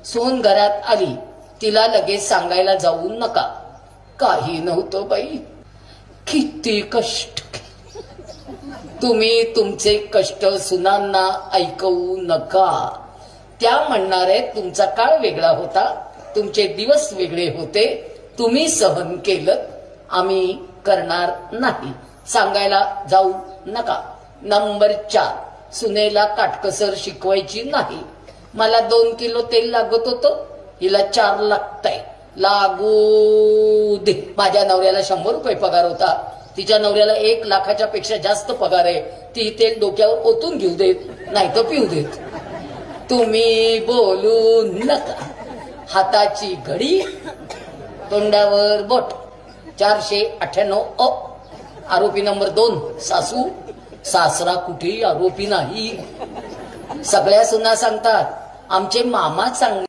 सून घरात आली, तिला लगेच सांगायला जाऊ नका. काही नव्हतं बाई, किती कष्ट. तुम्ही तुमचे कष्ट सुनांना ऐकवू नका. त्या म्हणणारे तुमचा काळ वेगळा होता, तुमचे दिवस वेगळे होते, तुम्ही सहन केलं, आम्ही करणार नाही. सांगायला जाऊ नका. नंबर 4, सुनेला काटकसर शिकवायची नाही. मला 2 किलो तेल लागत होतं, हिला 4 लागतंय. लागू दे. माझ्या नवऱ्याला 100 रुपये पगार होता, तिच्या नवऱ्याला 1 लाखाच्या पेक्षा जास्त पगार आहे. ती तेल डोक्यावर ओतून घेऊ देत, नाही तर पिऊ देत. तुम्ही बोलू नका. हाताची घडी, तोंडावर बोट. 498 अ. आरोपी नंबर 2 सासू. सासरा कुठेही आरोपी नाही. सगळ्या सुना सांगतात आमचे मामा चांगले.